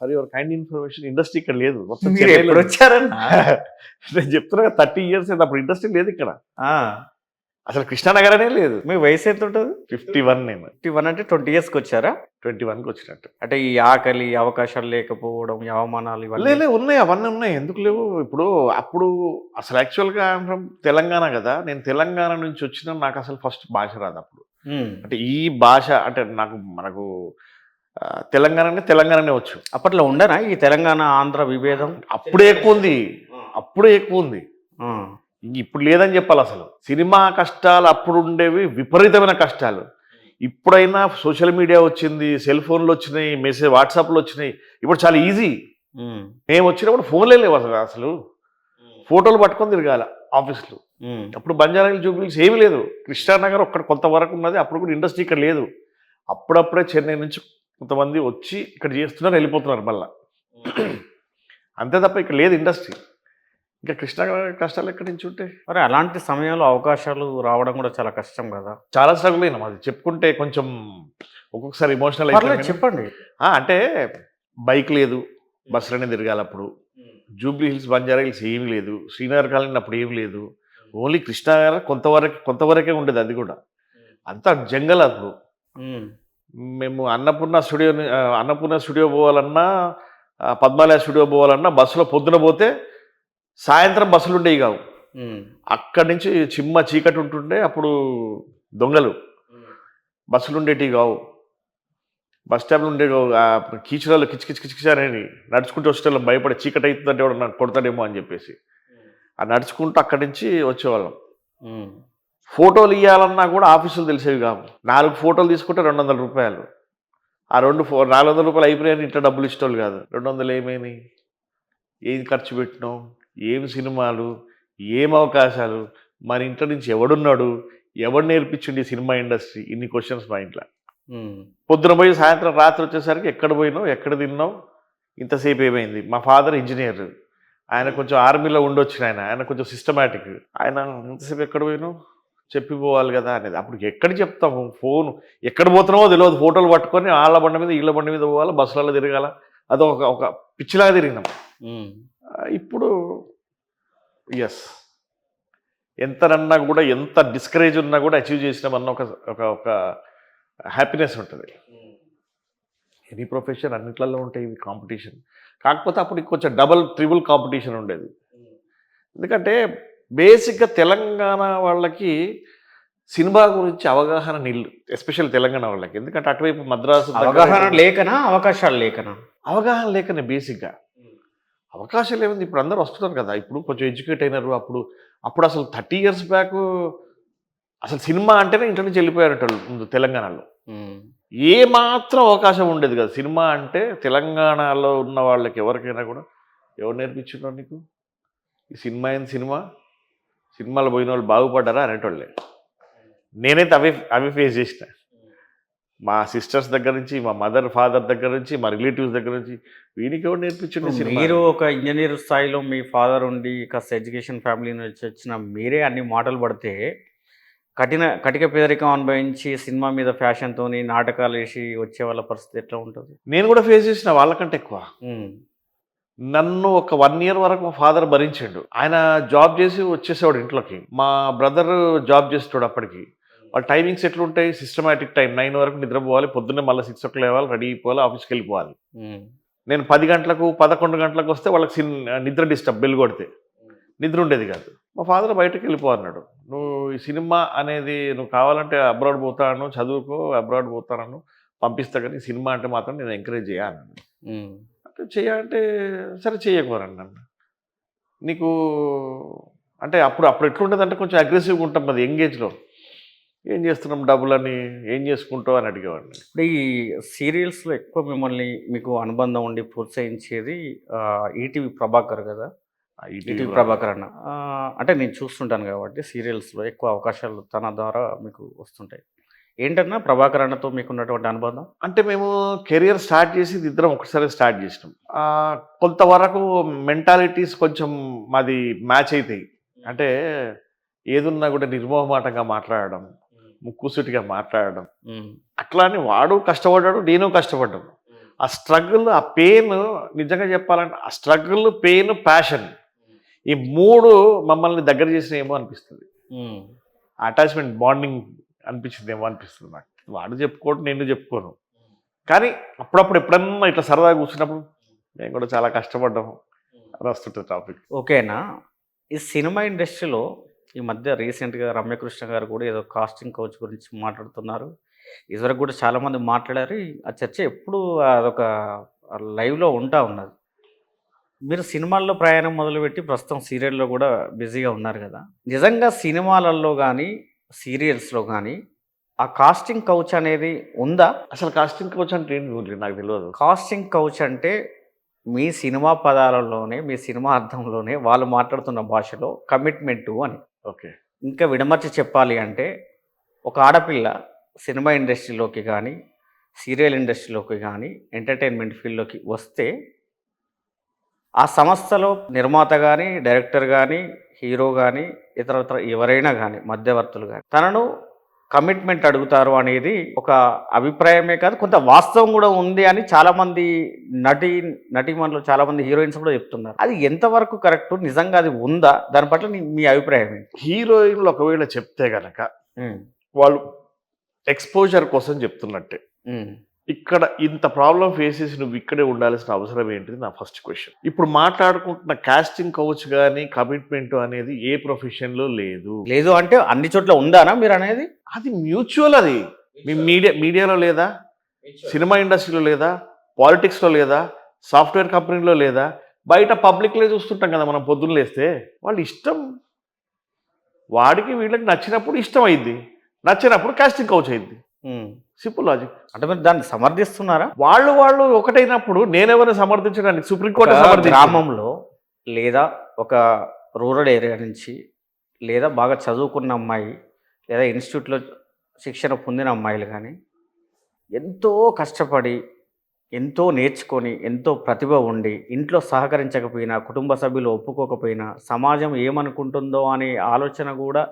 For your kind information industry ఇక్కడ లేదు. మొత్తం మీరు చెన్నైలో ఎప్పుడు వచ్చారన్నా? నేను చెప్తున్నా 30 ఇయర్స్ అయింది. అప్పుడు ఇండస్ట్రీ లేదు ఇక్కడ. ఆ, అసలు కృష్ణానగర్ అనే లేదు. మీ వయసు ఎంత ఉంటుంది? 51 నేను. 51 అంటే 20 ఇయర్స్కి వచ్చారా? 21కి వచ్చినట్టు. అంటే ఈ ఆకలి, అవకాశాలు లేకపోవడం, ఈ అవమానాలు ఇవన్నీ లే ఉన్నాయి, అవన్నీ ఉన్నాయి. ఎందుకు లేవు? ఇప్పుడు అప్పుడు అసలు యాక్చువల్‌గా ఐయామ్ ఫ్రమ్ తెలంగాణ కదా! నేను తెలంగాణ నుంచి వచ్చిన నాకు అసలు ఫస్ట్ భాష రాదు అప్పుడు. ఉమ్. అంటే ఈ భాష అంటే మనకు తెలంగాణనే వచ్చు. అప్పట్లో ఉండనా ఈ తెలంగాణ ఆంధ్ర విభేదం? అప్పుడే ఎక్కువుంది. అప్పుడే ఎక్కువుంది. ఆ, ఇప్పుడు లేదని చెప్పాలి అసలు. సినిమా కష్టాలు అప్పుడు ఉండేవి విపరీతమైన కష్టాలు. ఇప్పుడైనా సోషల్ మీడియా వచ్చింది, సెల్ ఫోన్లు వచ్చినాయి, మెసేజ్ వాట్సాప్లు వచ్చినాయి. ఇప్పుడు చాలా ఈజీ. ఉమ్, మేము వచ్చినప్పుడు ఫోన్లే లేవు అసలు. ఫోటోలు పట్టుకొని తిరగాల ఆఫీసులు. ఉమ్, అప్పుడు బంజారాహిల్స్, జూబ్లీహిల్స్ ఏమీ లేదు. కృష్ణానగర్ ఒక్కడ కొంతవరకు ఉన్నది. అప్పుడు కూడా ఇండస్ట్రీ ఇక్కడ లేదు. అప్పుడప్పుడే చెన్నై నుంచి కొంతమంది వచ్చి ఇక్కడ చేస్తున్నారు, వెళ్ళిపోతున్నారు మళ్ళా. అంతే తప్ప ఇక్కడ లేదు ఇండస్ట్రీ. ఇంకా కృష్ణానగర్ కష్టాలు ఎక్కడి నుంచి ఉంటాయి? మరి అలాంటి సమయంలో అవకాశాలు రావడం కూడా చాలా కష్టం కదా? చాలా స్ట్రగుల్ అయినాం. అది చెప్పుకుంటే కొంచెం ఒక్కొక్కసారి ఎమోషనల్ పర్లేదు అయితే. చెప్పండి. అంటే బైక్ లేదు, బస్సులనే తిరగాలి అప్పుడు. జూబ్లీ హిల్స్, బంజారా హిల్స్ ఏమీ లేదు. శ్రీనగర్ కాలనీ అప్పుడు ఏమి లేదు. ఓన్లీ కృష్ణానగర్ కొంతవరకే ఉండేది. అది కూడా అంతా జంగల్ అప్పుడు. ఉమ్, మేము అన్నపూర్ణ స్టూడియో పోవాలన్నా, పద్మాలయ స్టూడియో పోవాలన్నా బస్సులో పొద్దున పోతే సాయంత్రం బస్సులు ఉండేవి కావు. ఉమ్, అక్కడి నుంచి చిమ్మ చీకటి ఉంటుండే. అప్పుడు దొంగలు, బస్సులు ఉండేటివి కావు. బస్ స్టాండ్లు ఉండేవి కావు. కీచురాలు కిచకిచ అనేది నడుచుకుంటూ వచ్చేటోళ్ళం, భయపడి చీకటి అవుతుందంటే వాడు నాకు కొడతాడేమో అని చెప్పేసి. ఆ నడుచుకుంటూ అక్కడి నుంచి వచ్చేవాళ్ళం. ఉమ్, ఫోటోలు ఇవ్వాలన్నా కూడా ఆఫీసులు తెలిసేవి కావు. 4 ఫోటోలు తీసుకుంటే 200 రూపాయలు. ఆ 400 రూపాయలు అయిపోయాయని ఇంట్లో డబ్బులు ఇష్టోళ్ళు కాదు. 200 ఏమైనాయి? ఏం ఖర్చు పెట్టినావు? ఏం సినిమాలు, ఏం అవకాశాలు, మన ఇంట్లో నుంచి ఎవడున్నాడు, ఎవడు నేర్పించిండి సినిమా ఇండస్ట్రీ? ఇన్ని క్వశ్చన్స్ మా ఇంట్లో. ఉమ్, పొద్దున పోయి సాయంత్రం రాత్రి వచ్చేసరికి ఎక్కడ పోయినావు, ఎక్కడ తిన్నావు, ఇంతసేపు ఏమైంది? మా ఫాదర్ ఇంజనీర్. ఆయన కొంచెం ఆర్మీలో ఉండొచ్చిన ఆయన కొంచెం సిస్టమేటిక్. ఆయన ఇంతసేపు ఎక్కడ పోయినావు చెప్పిపోవాలి కదా అనేది. అప్పుడు ఎక్కడ చెప్తాము? ఫోన్ ఎక్కడ పోతున్నావో తెలియదు. ఫోటోలు పట్టుకొని వాళ్ళ బండి మీద వీళ్ళ బండి మీద పోవాలి, బస్సులలో తిరగాల. అది ఒక పిచ్చిలాగా తిరిగినాం. ఉమ్. ఇప్పుడు ఎస్, ఎంతనన్నా కూడా, ఎంత డిస్కరేజ్ ఉన్నా కూడా అచీవ్ చేసినామన్న ఒక హ్యాపీనెస్ ఉంటుంది. ఎనీ ప్రొఫెషన్ అన్నిట్లలో ఉంటాయి ఇవి కాంపిటీషన్. కాకపోతే అప్పుడు కొంచెం డబల్ ట్రిబుల్ కాంపిటీషన్ ఉండేది. ఎందుకంటే బేసిక్గా తెలంగాణ వాళ్ళకి సినిమా గురించి అవగాహన నిల్లు, ఎస్పెషల్ తెలంగాణ వాళ్ళకి. ఎందుకంటే అటువైపు మద్రాసు అవగాహన లేకనా, అవకాశాలు లేకనా? అవగాహన లేకనే బేసిక్గా. అవకాశాలు ఏముంది? ఇప్పుడు అందరూ వస్తున్నారు కదా, ఇప్పుడు కొంచెం ఎడ్యుకేట్ అయినారు. అప్పుడు అసలు 30 ఇయర్స్ బ్యాక్ అసలు సినిమా అంటేనే ఇంటి నుంచి వెళ్ళిపోయారటోళ్ళు ముందు తెలంగాణలో. ఉమ్, ఏ మాత్రం అవకాశం ఉండేది కదా. సినిమా అంటే తెలంగాణలో ఉన్న వాళ్ళకి ఎవరికైనా కూడా, ఎవరు నేర్పించున్నారు నీకు ఈ సినిమా? ఏంది సినిమా? సినిమాలో పోయిన వాళ్ళు బాగుపడ్డారా అనేటోళ్ళే. నేనైతే అవి ఫేస్ చేసిన. మా సిస్టర్స్ దగ్గర నుంచి, మా మదర్ ఫాదర్ దగ్గర నుంచి, మా రిలేటివ్స్ దగ్గర నుంచి, వీనికి ఎవరు నేర్పించండి సినిమా? మీరు ఒక ఇంజనీర్ స్థాయిలో మీ ఫాదర్ ఉండి కాస్త ఎడ్యుకేషన్ ఫ్యామిలీ నుంచి వచ్చిన మీరే అన్ని మాటలు పడితే కటిక పేదరికం అనుభవించి సినిమా మీద ఫ్యాషన్తోని నాటకాలు వేసి వచ్చే వాళ్ళ పరిస్థితి ఎట్లా ఉంటుంది? నేను కూడా ఫేస్ చేసిన వాళ్ళకంటే ఎక్కువ. ఉమ్, నన్ను ఒక 1 ఇయర్ వరకు మా ఫాదర్ భరించాడు. ఆయన జాబ్ చేసి వచ్చేసేవాడు ఇంట్లోకి. మా బ్రదర్ జాబ్ చేసేవాడు అప్పటికి. వాళ్ళ టైమింగ్స్ ఎట్లుంటాయి? Systematic time. 9 వరకు నిద్రపోవాలి, పొద్దున్నే మళ్ళీ 6 o'clock లేవాలి, రెడీ అయిపోవాలి, ఆఫీస్కి వెళ్ళిపోవాలి. ఉమ్, నేను 10 గంటలకు 11 గంటలకు వస్తే వాళ్ళకి నిద్ర డిస్టర్బ్, బెల్ కొడితే నిద్ర ఉండేది కాదు. మా ఫాదర్ బయటకు వెళ్ళిపో అన్నాడు. నువ్వు ఈ సినిమా అనేది నువ్వు కావాలంటే అబ్రాడ్ పోతాను, చదువుకో, అబ్రాడ్ పోతాను, పంపిస్తా, కానీ సినిమా అంటే మాత్రం నేను ఎంకరేజ్ చేయాలన్నాను. ఉమ్, అంటే చేయాలంటే సరే చేయకపోరండి నన్ను. నీకు అంటే అప్పుడు ఎట్లుండేదంటే కొంచెం అగ్రెసివ్గా ఉంటాం కదా ఎంగేజ్లో. ఏం చేస్తున్నాం డబ్బులని, ఏం చేసుకుంటావు అని అడిగేవాడిని. ఇప్పుడు ఈ సీరియల్స్లో ఎక్కువ మిమ్మల్ని మీకు అనుబంధం ఉండి ప్రోత్సహించేది ఈటీవీ ప్రభాకర్ కదా? ఈటీవీ ప్రభాకర్ అన్న అంటే నేను చూస్తుంటాను కాబట్టి సీరియల్స్లో ఎక్కువ అవకాశాలు తన ద్వారా మీకు వస్తుంటాయి. ఏంటన్నా ప్రభాకర్ అన్నతో మీకున్నటువంటి అనుబంధం? అంటే మేము కెరియర్ స్టార్ట్ చేసి ఇద్దరం ఒకసారి స్టార్ట్ చేసినాం. కొంతవరకు మెంటాలిటీస్ కొంచెం మాది మ్యాచ్ అవుతాయి. అంటే ఏదున్నా కూడా నిర్మోహమాటంగా మాట్లాడడం, ముక్కుసూటిగా మాట్లాడడం. అట్లా అని వాడు కష్టపడ్డాడు, నేను కష్టపడ్డాను. ఆ స్ట్రగుల్, ఆ పెయిన్, నిజంగా చెప్పాలంటే ఆ స్ట్రగుల్, పెయిన్, ప్యాషన్ ఈ 3 మమ్మల్ని దగ్గర చేసినేమో అనిపిస్తుంది. అటాచ్‌మెంట్, బాండింగ్ అనిపించిందేమో అనిపిస్తుంది నాకు. వాడు చెప్పుకోడు, నేను చెప్పుకోను. కానీ అప్పుడప్పుడు ఎప్పుడన్నా ఇట్లా సరదాగా కూర్చున్నప్పుడు మేము కూడా చాలా కష్టపడ్డాము అని వస్తుంటుంది టాపిక్. ఓకేనా. ఈ సినిమా ఇండస్ట్రీలో ఈ మధ్య రీసెంట్‌గా రమ్యకృష్ణ గారు కూడా ఏదో కాస్టింగ్ కౌచ్ గురించి మాట్లాడుతున్నారు. ఇదివరకు కూడా చాలామంది మాట్లాడారు. ఆ చర్చ ఎప్పుడు అదొక లైవ్‌లో ఉంటా ఉన్నది. మీరు సినిమాల్లో ప్రయాణం మొదలుపెట్టి ప్రస్తుతం సీరియల్‌లో కూడా బిజీగా ఉన్నారు కదా! నిజంగా సినిమాలలో గానీ, సీరియల్స్‌లో గానీ ఆ కాస్టింగ్ కౌచ్ అనేది ఉందా? అసలు కాస్టింగ్ కోచ్ అంటే ఏంటి నాకు తెలియదు. కాస్టింగ్ కౌచ్ అంటే మీ సినిమా పదాలలోనే, మీ సినిమా అర్థంలోనే వాళ్ళు మాట్లాడుతున్న భాషలో కమిట్మెంటు అని. ఓకే. ఇంకా విడమర్చి చెప్పాలి అంటే, ఒక ఆడపిల్ల సినిమా ఇండస్ట్రీలోకి గానీ, సీరియల్ ఇండస్ట్రీలోకి గానీ, ఎంటర్‌టైన్‌మెంట్ ఫీల్డ్‌లోకి వస్తే, ఆ సంస్థలో నిర్మాత గానీ, డైరెక్టర్ గానీ, హీరో గానీ, ఇతరత్ర ఎవరైనా గానీ, మధ్యవర్తులు గానీ, తనను కమిట్మెంట్ అడుగుతారు అనేది ఒక అభిప్రాయమే కాదు, కొంత వాస్తవం కూడా ఉంది అని చాలామంది నటీమణులు, చాలామంది హీరోయిన్స్ కూడా చెప్తున్నారు. అది ఎంతవరకు కరెక్టు? నిజంగా అది ఉందా? దాని పట్ల మీ అభిప్రాయం ఏంటి? హీరోయిన్‌లు ఒకవేళ చెప్తే గనక హ్మ్. వాళ్ళు ఎక్స్‌పోజర్ కోసం చెప్తున్నట్టే. హ్మ్. ఇక్కడ ఇంత ప్రాబ్లమ్ ఫేస్ చేసి నువ్వు ఇక్కడే ఉండాల్సిన అవసరం ఏంటిది నా ఫస్ట్ క్వెషన్. ఇప్పుడు మాట్లాడుకుంటున్న కాస్టింగ్ కౌచ్ గానీ, కమిట్మెంట్ అనేది ఏ ప్రొఫెషన్‌లో లేదు. లేదు అంటే అన్ని చోట్ల ఉందానా మీరనేది? అది మ్యూచువల్ అది. మీ మీడియాలో లేదా? సినిమా ఇండస్ట్రీలో లేదా? పాలిటిక్స్‌లో లేదా? సాఫ్ట్‌వేర్ కంపెనీలో లేదా? బయట పబ్లిక్‌లో చూస్తుంటాం కదా మనం పొద్దున్న లేస్తే. వాళ్ళ ఇష్టం. వాడికి వీళ్ళకి నచ్చినప్పుడు ఇష్టం అయ్యిద్ది. నచ్చినప్పుడు కాస్టింగ్ కౌచ్ అయ్యిద్ది. హ్మ్. Simple logic. అంటే మీరు దాన్ని సమర్థిస్తున్నారా? వాళ్ళు ఒకటైనప్పుడు నేనెవరిని సమర్థించడానికి? సుప్రీంకోర్టు ఒక సమర్థించింది. గ్రామంలో లేదా ఒక రూరల్ ఏరియా నుంచి లేదా బాగా చదువుకున్న అమ్మాయి లేదా ఇన్‌స్టిట్యూట్‌లో శిక్షణ పొందిన అమ్మాయిలు గానీ, ఎంతో కష్టపడి, ఎంతో నేర్చుకొని, ఎంతో ప్రతిభ ఉండి, ఇంట్లో సహకరించకపోయినా, కుటుంబ సభ్యులు ఒప్పుకోకపోయినా, సమాజం ఏమనుకుంటుందో అనే ఆలోచన గూడా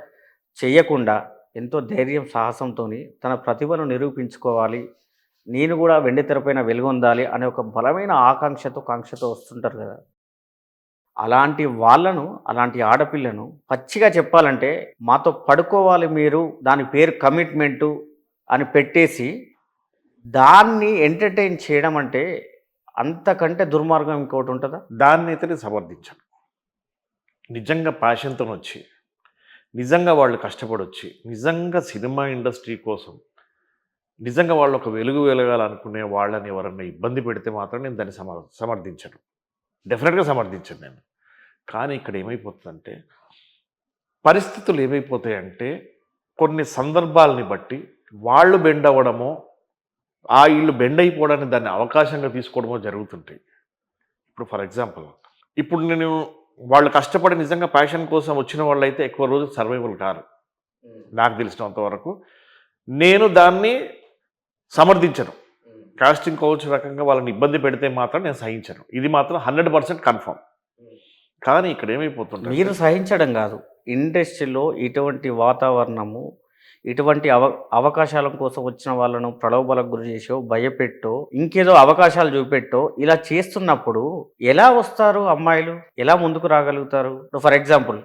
చెయ్యకుండా, ఎంతో ధైర్యం, సాహసంతోని తన ప్రతిభను నిరూపించుకోవాలి. నేను గూడా వెండితెరపైన వెలుగొందాలి అనే ఒక బలమైన ఆకాంక్షతో, కాంక్షతో వస్తుంటారు గదా! అలాంటి వాళ్ళను, అలాంటి ఆడపిల్లను పచ్చిగా చెప్పాలంటే, మాతో పడుకోవాలి మీరు, దాని పేరు కమిట్మెంటు అని పెట్టేసి, దాన్ని ఎంటర్‌టైన్ చేయడం అంటే, అంతకంటే దుర్మార్గం ఇంకోటుంటదా? దాన్నైతే నేను సమర్థించను. నిజంగా ప్యాషన్‌తోనొచ్చి, నిజంగా వాళ్ళు కష్టపడొచ్చి, నిజంగా సినిమా ఇండస్ట్రీ కోసం, నిజంగా వాళ్ళు ఒక వెలుగు వెలగాలనుకునే వాళ్ళని ఎవరన్నా ఇబ్బంది పెడితే మాత్రం నేను దాన్ని సమర్థించను. డెఫినెట్‌గా సమర్థించను నేను. కానీ ఇక్కడ ఏమైపోతుందంటే, పరిస్థితులు ఏమైపోతాయంటే, కొన్ని సందర్భాలని బట్టి వాళ్ళు బెండ్ అవ్వడమో, ఈళ్ళు బెండ్ అయిపోవడానికి దాన్ని అవకాశంగా తీసుకోవడమో జరుగుతుంటాయి. ఇప్పుడు ఫర్ ఎగ్జాంపుల్, ఇప్పుడు నేను వాళ్ళు కష్టపడి నిజంగా ప్యాషన్ కోసం వచ్చిన వాళ్ళైతే ఎక్కువ రోజులు సర్వైవల్ కారు. నాకు తెలిసినంత వరకు. నేను దాన్ని సమర్థించను. కాస్టింగ్ కౌచ్ రకంగా వాళ్ళని ఇబ్బంది పెడితే మాత్రం నేను సహించను. ఇది మాత్రం 100% కన్ఫర్మ్. కానీ ఇక్కడ ఏమైపోతుందంటే, మీరు సహించడం గాదు. ఇండస్ట్రీలో ఇటువంటి వాతావరణము, ఇటువంటి అవకాశాల కోసం వచ్చిన వాళ్ళను ప్రలోభాలకు గురి చేసో, భయపెట్టో, ఇంకేదో అవకాశాలు చూపెట్టో, ఇలా చేస్తున్నప్పుడు ఎలా వస్తారు అమ్మాయిలు? ఎలా ముందుకు రాగలుగుతారు? ఇప్పుడు ఫర్ ఎగ్జాంపుల్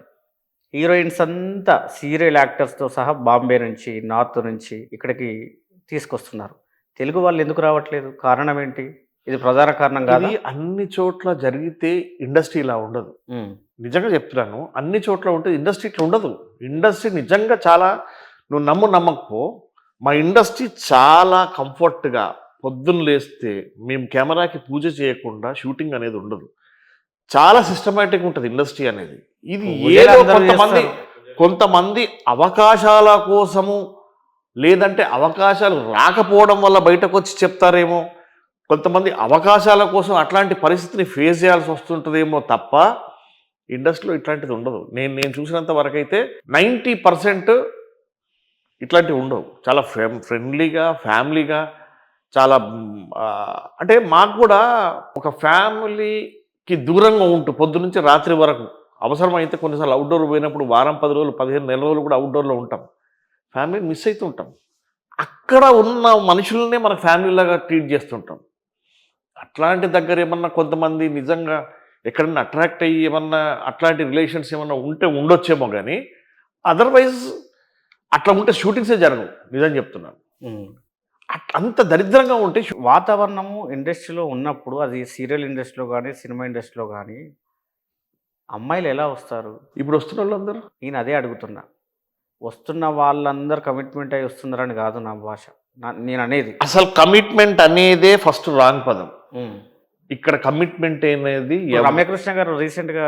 హీరోయిన్స్ అంతా సీరియల్ యాక్టర్స్‌తో సహా బాంబే నుంచి, నార్త్ నుంచి ఇక్కడికి తీసుకొస్తున్నారు. తెలుగు వాళ్ళు ఎందుకు రావట్లేదు? కారణం ఏంటి? ఇది ప్రధాన కారణం కాదా? ఇది అన్ని చోట్ల జరిగితే ఇండస్ట్రీ ఇలా ఉండదు. హ్మ్. నిజంగా చెప్తున్నాను. అన్ని చోట్ల ఉంటే ఇండస్ట్రీ ఇట్లా ఉండదు. ఇండస్ట్రీ నిజంగా చాలా, నువ్వు నమ్మకపో, మా ఇండస్ట్రీ చాలా కంఫర్ట్‌గా పొద్దున్న లేస్తే మేము కెమెరాకి పూజ చేయకుండా షూటింగ్ అనేది ఉండదు. చాలా సిస్టమాటిక్‌గా ఉంటది ఇండస్ట్రీ అనేది. ఇది పూజలు ఏదో అందరూ చేస్తారు. కొంతమంది అవకాశాల కోసము, లేదంటే అవకాశాలు రాకపోవడం వల్ల బయటకొచ్చి చెప్తారేమో, కొంతమంది అవకాశాల కోసం అట్లాంటి పరిస్థితిని ఫేస్ చేయాల్సి వస్తుంటదేమో తప్ప, ఇండస్ట్రీలో ఇట్లాంటిది ఉండదు. నేను చూసినంత వరకైతే 90% ఇట్లాంటివి ఉండవు. చాలా ఫ్రెండ్లీగా, ఫ్యామిలీగా, చాలా అంటే మాకు కూడా ఒక ఫ్యామిలీకి దూరంగా ఉంటూ పొద్దున్నుంచి రాత్రి వరకు, అవసరమైతే కొన్నిసార్లు అవుట్‌డోర్ పోయినప్పుడు వారం 10 రోజులు, 15 నెల రోజులు కూడా అవుట్‌డోర్‌లో ఉంటాం. ఫ్యామిలీని మిస్ అయితుంటాం. అక్కడ ఉన్న మనుషులనే మన ఫ్యామిలీలాగా ట్రీట్ చేస్తుంటాం. అట్లాంటి దగ్గర ఏమన్నా కొంతమంది నిజంగా ఎక్కడన్నా అట్రాక్ట్ అయ్యి ఏమన్నా అట్లాంటి రిలేషన్స్ ఏమన్నా ఉంటే ఉండొచ్చేమో కానీ అదర్వైజ్ అట్లా ఉంటే షూటింగ్సే జరగవు, నిజం చెప్తున్నాను. అంత దరిద్రంగా ఉంటే వాతావరణము ఇండస్ట్రీలో ఉన్నప్పుడు అది సీరియల్ ఇండస్ట్రీలో కానీ సినిమా ఇండస్ట్రీలో కానీ అమ్మాయిలు ఎలా వస్తారు? ఇప్పుడు వస్తున్న వాళ్ళందరూ నేను అదే అడుగుతున్నా. వస్తున్న వాళ్ళందరూ కమిట్మెంట్ అయి వస్తున్నారని కాదు నా భాష, నేను అనేది. అసలు కమిట్మెంట్ అనేదే ఫస్ట్ రాంగ్ పదం. ఇక్కడ కమిట్మెంట్ అనేది రమ్యకృష్ణ గారు రీసెంట్గా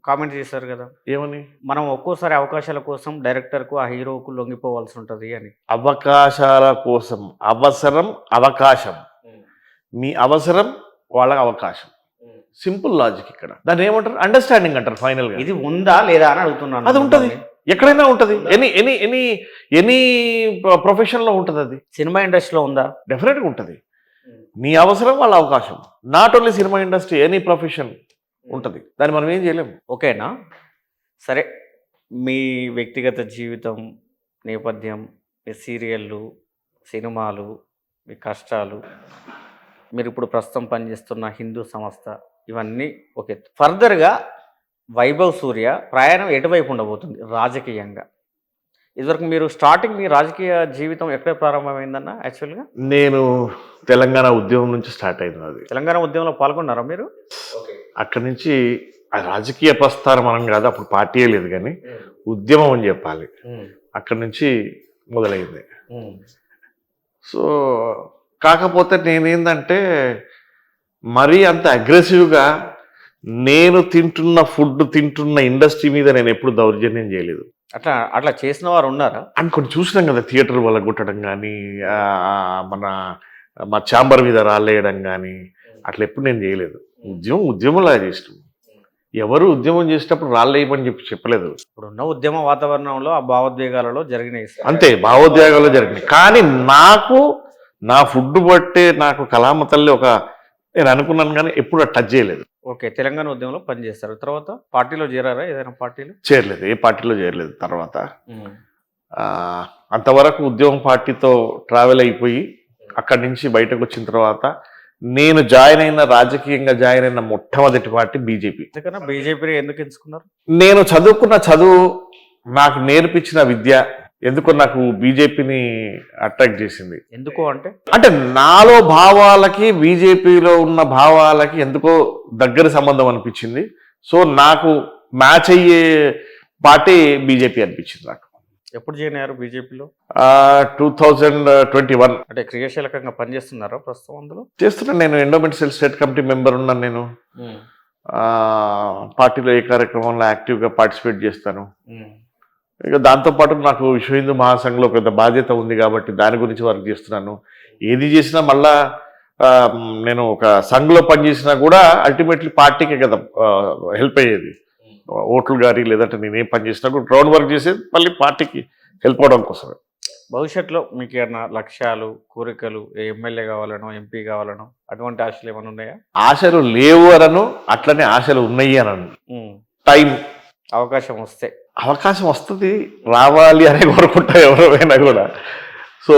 కామెంట్ చేశారు కదా, ఏమని? మనం ఒక్కోసారి అవకాశాల కోసం డైరెక్టర్కు ఆ హీరోకు లొంగిపోవాల్సి ఉంటుంది అని. అవకాశాల కోసం అవసరం అవకాశం, మీ అవసరం వాళ్ళ అవకాశం, సింపుల్ లాజిక్. ఇక్కడ దాన్ని ఏమంటారు? అండర్స్టాండింగ్ అంటారు ఫైనల్ గా. ఇది ఉందా లేదా అని అడుగుతున్నాను. అది ఉంటుంది, ఎక్కడైనా ఉంటుంది. Any any any any profession లో ఉంటుంది. అది సినిమా ఇండస్ట్రీలో ఉందా? డెఫినెట్గా ఉంటుంది. నీ అవసరం వాళ్ళ అవకాశం. Not only cinema industry, any profession ఉంటుంది. దాన్ని మనం ఏం చేయలేము. ఓకేనా? సరే, మీ వ్యక్తిగత జీవితం నేపథ్యం, మీ సీరియళ్ళు, సినిమాలు, మీ కష్టాలు, మీరు ఇప్పుడు ప్రస్తుతం పనిచేస్తున్న హిందూ సంస్థ, ఇవన్నీ ఓకే. ఫర్దర్గా వైభవ్ సూర్య ప్రయాణం ఎటువైపు ఉండబోతుంది రాజకీయంగా? ఇదివరకు మీరు స్టార్టింగ్ మీ రాజకీయ జీవితం ఎక్కడ ప్రారంభమైందన్న? యాక్చువల్గా నేను తెలంగాణ ఉద్యమం నుంచి స్టార్ట్ అయింది. అది తెలంగాణ ఉద్యమంలో పాల్గొన్నారా మీరు? అక్కడి నుంచి ఆ రాజకీయ ప్రస్థానం మనం కాదు, అప్పుడు పార్టీయే లేదు కానీ ఉద్యమం అని చెప్పాలి. అక్కడి నుంచి మొదలైంది. సో కాకపోతే నేనేందంటే మరీ అంత అగ్రెసివ్గా నేను తింటున్న ఫుడ్ తింటున్న ఇండస్ట్రీ మీద నేను ఎప్పుడు దౌర్జన్యం చేయలేదు. అట్లా అట్లా చేసిన వారు ఉన్నారా? అనుకొని చూసినాం కదా, థియేటర్ వల్ల కొట్టడం కానీ మా ఛాంబర్ మీద రాళ్ళేయడం కానీ అట్లా ఎప్పుడు నేను చేయలేదు. ఉద్యమంలా చేసినాం. ఎవరు ఉద్యమం చేసేటప్పుడు రాళ్ళేయమని చెప్పలేదు. ఇప్పుడున్న ఉద్యమ వాతావరణంలో ఆ భావోద్వేగాలలో జరిగినాయి, అంతే, భావోద్వేగాలు జరిగినాయి. కానీ నాకు నా ఫుడ్ బట్టే నాకు కలామ తల్లి ఒక నేను అనుకున్నాను కానీ ఎప్పుడు టచ్ చేయలేదు. ఓకే, తెలంగాణ ఉద్యమంలో పనిచేస్తారు. తర్వాత పార్టీలో చేరారా? ఏదైనా పార్టీలో చేరలేదు, ఏ పార్టీలో చేరలేదు. తర్వాత అంతవరకు ఉద్యమం పార్టీతో ట్రావెల్ అయిపోయి అక్కడి నుంచి బయటకు వచ్చిన తర్వాత నేను రాజకీయంగా జాయిన్ అయిన మొట్టమొదటి పార్టీ బీజేపీ. ఎందుకన్నా బీజేపీని ఎందుకు ఎంచుకున్నారు? నేను చదువుకున్న చదువు, నాకు నేర్పించిన విద్య ఎందుకో నాకు బీజేపీని అట్రాక్ట్ చేసింది. ఎందుకో అంటే నాలో భావాలకి బీజేపీలో ఉన్న భావాలకి ఎందుకో దగ్గర సంబంధం అనిపించింది. సో నాకు మ్యాచ్ అయ్యే పార్టీ బీజేపీ అనిపించింది నాకు. ఎప్పుడు జాయిన్ అయ్యారు బీజేపీలో? 2021. అంటే క్రియాశీలకంగా పనిచేస్తున్నారా ప్రస్తుతం? అందులో చేస్తున్నాను. నేను endowment cell state committee member ఉన్నాను. నేను పార్టీలో ఏ కార్యక్రమంలో యాక్టివ్గా పార్టిసిపేట్ చేస్తాను. ఇక దాంతోపాటు నాకు విశ్వ హిందూ మహాసంఘంలో పెద్ద బాధ్యత ఉంది కాబట్టి దాని గురించి వర్క్ చేస్తున్నాను. ఏది చేసినా మళ్ళా నేను ఒక సంఘంలో పనిచేసినా కూడా అల్టిమేట్లీ పార్టీకే కదా హెల్ప్ అయ్యేది. ఓట్లు గారి లేదంటే నేనేం పని చేసినా కూడా గ్రౌండ్ వర్క్ చేసేది మళ్ళీ పార్టీకి హెల్ప్ అవడం కోసమే. భవిష్యత్తులో మీకు ఏమైనా లక్ష్యాలు, కోరికలు, ఎమ్మెల్యే కావాలనో ఎంపీ కావాలనో అటువంటి ఆశలు ఏమైనా ఉన్నాయా? ఆశలు లేవు అనను, అట్లనే ఆశలు ఉన్నాయి అనను. టైం, అవకాశం వస్తే అవకాశం వస్తుంది, రావాలి అని కోరుకుంటా ఎవరైనా కూడా. సో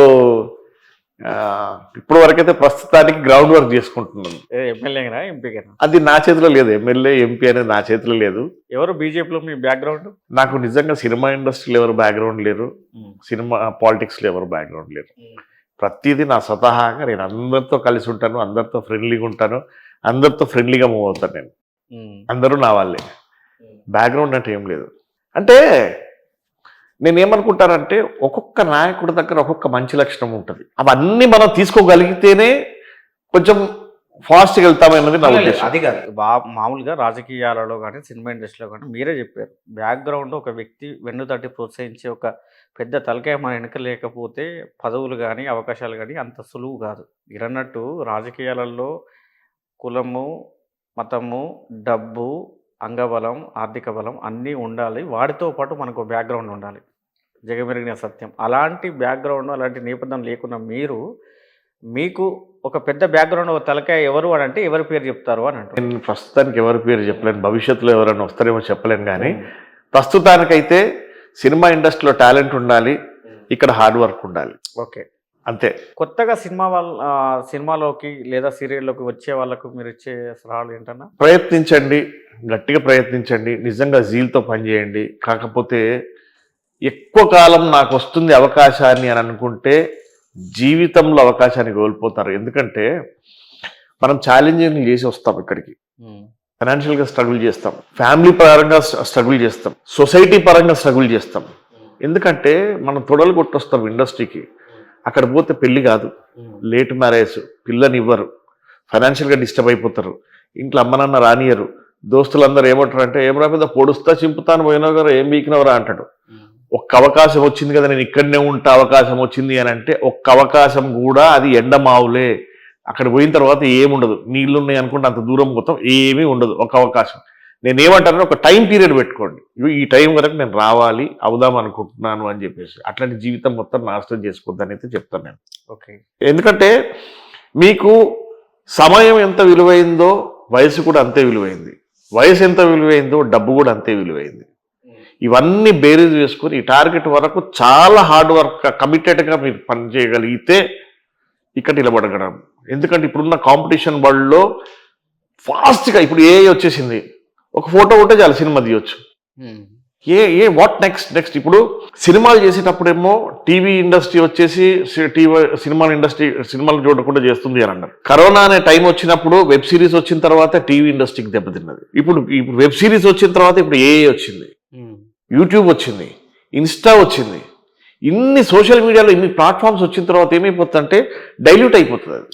ఇప్పటి వరకైతే ప్రస్తుతానికి గ్రౌండ్ వర్క్ చేసుకుంటున్నాను. ఎమ్మెల్యేనా ఎంపీగా? అది నా చేతిలో లేదు. ఎమ్మెల్యే ఎంపీ అనేది నా చేతిలో లేదు. ఎవరు బీజేపీలో మీ బ్యాక్గ్రౌండ్? నాకు నిజంగా సినిమా ఇండస్ట్రీలో ఎవరు బ్యాక్గ్రౌండ్ లేరు, సినిమా పాలిటిక్స్లో ఎవరు బ్యాక్గ్రౌండ్ లేరు. ప్రతిదీ నా స్వతహాగా నేను అందరితో కలిసి ఉంటాను, అందరితో ఫ్రెండ్లీగా ఉంటాను, అందరితో ఫ్రెండ్లీగా మూవ్ అవుతాను. నేను అందరూ నా వాళ్ళే. బ్యాక్గ్రౌండ్ అంటే ఏం లేదు. అంటే నేనేమనుకుంటానంటే ఒక్కొక్క నాయకుడి దగ్గర ఒక్కొక్క మంచి లక్షణం ఉంటుంది. అవన్నీ మనం తీసుకోగలిగితేనే కొంచెం ఫాస్ట్గా వెళ్తామన్నది నా ఉద్దేశం. అది కాదు, మామూలుగా రాజకీయాలలో కానీ సినిమా ఇండస్ట్రీలో కానీ మీరే చెప్పారు, బ్యాక్గ్రౌండ్ ఒక వ్యక్తి వెన్ను తట్టి ప్రోత్సహించే ఒక పెద్ద తలకాయ మన వెనుక లేకపోతే పదవులు కానీ అవకాశాలు కానీ అంత సులువు కాదు. మీరన్నట్టు రాజకీయాలలో కులము, మతము, డబ్బు, అంగబలం, ఆర్థిక బలం అన్నీ ఉండాలి. వాటితో పాటు మనకు బ్యాక్గ్రౌండ్ ఉండాలి, జగమెరిగిన సత్యం. అలాంటి బ్యాక్గ్రౌండ్, అలాంటి నేపథ్యం లేకున్నా మీకు ఒక పెద్ద బ్యాక్గ్రౌండ్, ఒక తలకాయ ఎవరు అని అంటే ఎవరి పేరు చెప్తారు అని అంటే? నేను ప్రస్తుతానికి ఎవరి పేరు చెప్పలేను, భవిష్యత్తులో ఎవరైనా వస్తారేమో చెప్పలేను. కానీ ప్రస్తుతానికైతే సినిమా ఇండస్ట్రీలో టాలెంట్ ఉండాలి, ఇక్కడ హార్డ్ వర్క్ ఉండాలి. ఓకే, అంతే. కొత్తగా సినిమాలోకి లేదా సీరియల్లోకి వచ్చే వాళ్ళకు మీరు ఇచ్చే సలహాలు ఏంటన్నా? ప్రయత్నించండి, గట్టిగా ప్రయత్నించండి, నిజంగా జీల్తో పనిచేయండి. కాకపోతే ఎక్కువ కాలం నాకు వస్తుంది అవకాశాన్ని అని అనుకుంటే జీవితంలో అవకాశాన్ని కోల్పోతారు. ఎందుకంటే మనం ఛాలెంజింగ్ చేసి వస్తాం ఇక్కడికి, ఫైనాన్షియల్గా స్ట్రగుల్ చేస్తాం, ఫ్యామిలీ పరంగా స్ట్రగుల్ చేస్తాం, సొసైటీ పరంగా స్ట్రగుల్ చేస్తాం. ఎందుకంటే మనం తొడలు కొట్టొస్తాం ఇండస్ట్రీకి. అక్కడ పోతే పెళ్లి కాదు, లేట్ మ్యారేజ్, పిల్లని ఇవ్వరు, ఫైనాన్షియల్గా డిస్టర్బ్ అయిపోతారు, ఇంట్లో అమ్మనన్న రానియరు, దోస్తులందరూ ఏమంటారు అంటే ఏమరా మీద పొడుస్తా చింపుతాను పోయినావు గారు ఏం బీకినవరా అంటాడు. ఒక్క అవకాశం వచ్చింది కదా నేను ఇక్కడనే ఉంటా అవకాశం వచ్చింది అని అంటే ఒక్క అవకాశం కూడా అది ఎండమావులే. అక్కడ పోయిన తర్వాత ఏముండదు, నీళ్లు ఉన్నాయి అనుకుంటే అంత దూరం పోతాం, ఏమీ ఉండదు. ఒక అవకాశం నేనేమంటాను, ఒక టైం పీరియడ్ పెట్టుకోండి, ఈ టైం వరకు నేను రావాలి అవుదాం అనుకుంటున్నాను అని చెప్పేసి. అట్లాంటి జీవితం మొత్తం నాశనం చేసుకోవద్దని అయితే చెప్తాను నేను. ఓకే. ఎందుకంటే మీకు సమయం ఎంత విలువైందో వయసు కూడా అంతే విలువైంది, వయసు ఎంత విలువైందో డబ్బు కూడా అంతే విలువైంది. ఇవన్నీ బేరీజ్ వేసుకొని ఈ టార్గెట్ వరకు చాలా హార్డ్ వర్క్ కమిటెడ్గా మీరు పని చేయగలిగితే ఇక్కడ నిలబడగలం. ఎందుకంటే ఇప్పుడున్న కాంపిటీషన్ వరల్డ్లో ఫాస్ట్గా ఇప్పుడు ఏ వచ్చేసింది, ఒక ఫోటో ఉంటే చాలు సినిమా తీయొచ్చు. వాట్ నెక్స్ట్ ఇప్పుడు సినిమాలు చేసేటప్పుడేమో టీవీ ఇండస్ట్రీ వచ్చేసి సినిమాలు చూడకుండా చేస్తుంది అని అన్నారు. కరోనా అనే టైం వచ్చినప్పుడు వెబ్ సిరీస్ వచ్చిన తర్వాత టీవీ ఇండస్ట్రీకి దెబ్బతిన్నది. ఇప్పుడు వెబ్ సిరీస్ వచ్చిన తర్వాత ఇప్పుడు ఏ వచ్చింది, యూట్యూబ్ వచ్చింది, ఇన్స్టా వచ్చింది, ఇన్ని సోషల్ మీడియాలో ఇన్ని ప్లాట్ఫామ్స్ వచ్చిన తర్వాత ఏమైపోతుందంటే డైల్యూట్ అయిపోతుంది అది.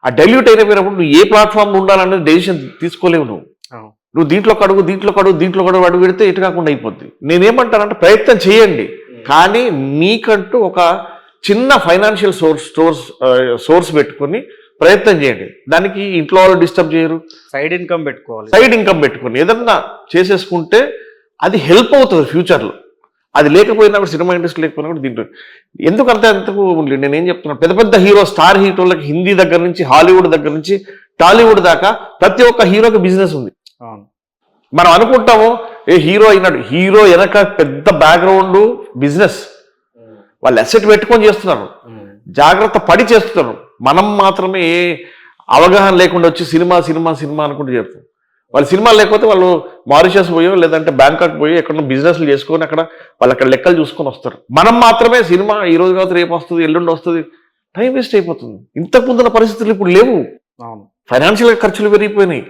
ఆ డైల్యూట్ అయిపోయినప్పుడు నువ్వు ఏ ప్లాట్ఫామ్ ఉండాలనేది డెసిషన్ తీసుకోలేవు. నువ్వు దీంట్లో కడుగు అడుగు పెడితే ఎటు కాకుండా అయిపోద్ది. నేనేమంటానంటే ప్రయత్నం చేయండి, కానీ మీకంటూ ఒక చిన్న ఫైనాన్షియల్ సోర్స్ పెట్టుకొని ప్రయత్నం చేయండి. దానికి ఇంట్లో వాళ్ళు డిస్టర్బ్ చేయరు, సైడ్ ఇన్కమ్ పెట్టుకొని ఏదన్నా చేసేసుకుంటే అది హెల్ప్ అవుతుంది ఫ్యూచర్లో. అది లేకపోయినా కూడా సినిమా ఇండస్ట్రీ లేకపోయినా కూడా దీంట్లో ఎందుకు నేనేం చెప్తున్నాను, పెద్ద పెద్ద స్టార్ హీరోలకి హిందీ దగ్గర నుంచి హాలీవుడ్ దగ్గర నుంచి టాలీవుడ్ దాకా ప్రతి ఒక్క హీరోకి బిజినెస్ ఉంది. మనం అనుకుంటాము ఏ హీరో అయినాడు, హీరో వెనక పెద్ద బ్యాక్గ్రౌండ్ బిజినెస్, వాళ్ళు అసెట్ పెట్టుకొని చేస్తున్నారు, జాగ్రత్త పడి చేస్తున్నారు. మనం మాత్రమే ఏ అవగాహన లేకుండా వచ్చి సినిమా అనుకుంటూ చేస్తాం. వాళ్ళు సినిమాలు లేకపోతే వాళ్ళు మారిషస్ పోయో లేదంటే బ్యాంకాక్ పోయో ఎక్కడో బిజినెస్లు చేసుకొని అక్కడ వాళ్ళు అక్కడ లెక్కలు చూసుకొని వస్తారు. మనం మాత్రమే సినిమా ఈ రోజు కాదు రేపు వస్తుంది, ఎల్లుండి వస్తుంది, టైం వేస్ట్ అయిపోతుంది. ఇంతకు ముందున్న పరిస్థితులు ఇప్పుడు లేవు. ఫైనాన్షియల్గా ఖర్చులు పెరిగిపోయినాయి,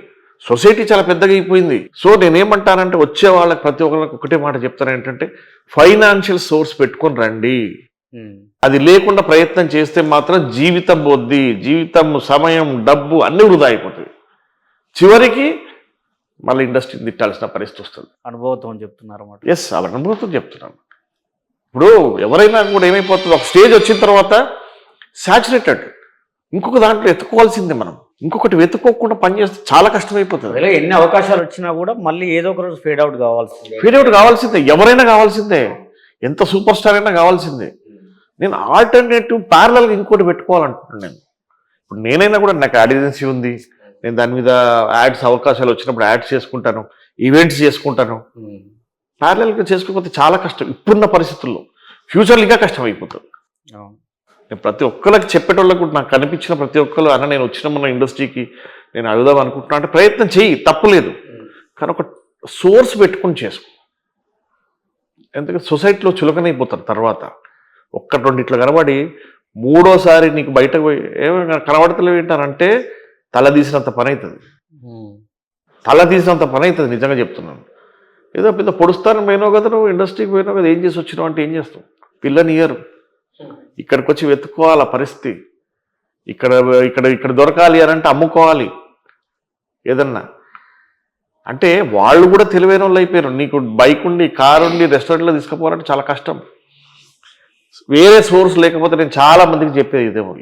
సొసైటీ చాలా పెద్దగా అయిపోయింది. సో నేనేమంటానంటే వచ్చే వాళ్ళకి ప్రతి ఒక్కరికి ఒకటే మాట చెప్తాను, ఏంటంటే ఫైనాన్షియల్ సోర్స్ పెట్టుకొని రండి. అది లేకుండా ప్రయత్నం చేస్తే మాత్రం జీవితం పోద్ది, జీవితం, సమయం, డబ్బు అన్ని వృధా అయిపోతాయి. చివరికి మళ్ళీ ఇండస్ట్రీని తిట్టాల్సిన పరిస్థితి వస్తుంది. అనుభవంతో చెప్తున్నారు. ఎస్, అలా అనుభవంతో చెప్తున్నాను. ఇప్పుడు ఎవరైనా కూడా ఏమైపోతుంది, ఒక స్టేజ్ వచ్చిన తర్వాత సాచురేటెడ్, ఇంకొక దాంట్లో ఎత్తుకోవాల్సిందే. మనం ఇంకొకటి వెతుక్కోకుండా పనిచేస్తే చాలా కష్టమైపోతుంది. ఎన్ని అవకాశాలు వచ్చినా కూడా మళ్ళీ ఏదో ఒక రోజు ఫేడ్ అవుట్ కావాల్సిందే, ఎవరైనా కావాల్సిందే, ఎంత సూపర్ స్టార్ అయినా కావాల్సిందే. నేను ఆల్టర్నేటివ్ ప్యారలల్గా ఇంకోటి పెట్టుకోవాలంటున్నాను. ఇప్పుడు నేనైనా కూడా నాకు యాడ్ ఏజెన్సీ ఉంది, నేను దాని మీద యాడ్స్ అవకాశాలు వచ్చినప్పుడు యాడ్స్ చేసుకుంటాను, ఈవెంట్స్ చేసుకుంటాను. ప్యారలల్గా చేసుకోకపోతే చాలా కష్టం ఇప్పుడున్న పరిస్థితుల్లో, ఫ్యూచర్లో ఇంకా కష్టం అయిపోతుంది. నేను ప్రతి ఒక్కరికి చెప్పేటోళ్ళకు కూడా నాకు కనిపించిన ప్రతి ఒక్కరు అన్న నేను వచ్చిన మన ఇండస్ట్రీకి నేను అడుగుదాం అనుకుంటున్నా అంటే ప్రయత్నం చెయ్యి, తప్పులేదు, కానీ ఒక సోర్స్ పెట్టుకుని చేసుకో. ఎందుకంటే సొసైటీలో చులకనైపోతారు. తర్వాత ఒక్క రెండిట్లో కనబడి మూడోసారి నీకు బయటకు పోయి ఏమైనా కనబడతలేవు ఏంటారంటే తల తీసినంత పని అవుతుంది. నిజంగా చెప్తున్నాను. ఏదో పెద్ద పొడుస్తాను పోయినావు కదా, నువ్వు ఇండస్ట్రీకి పోయినావు కదా, ఏం చేసి వచ్చినావు అంటే ఏం చేస్తావు, పిల్లని ఇయ్యరు, ఇక్కడికి వచ్చి వెతుక్కోవాలి ఆ పరిస్థితి. ఇక్కడ దొరకాలి అని అంటే అమ్ముకోవాలి ఏదన్నా. అంటే వాళ్ళు కూడా తెలివైన వాళ్ళు అయిపోయారు. నీకు బైక్ ఉండి, కారు ఉండి, రెస్టారెంట్లో తీసుకుపోవాలంటే చాలా కష్టం. వేరే సోర్స్ లేకపోతే నేను చాలా మందికి చెప్పేది ఇదే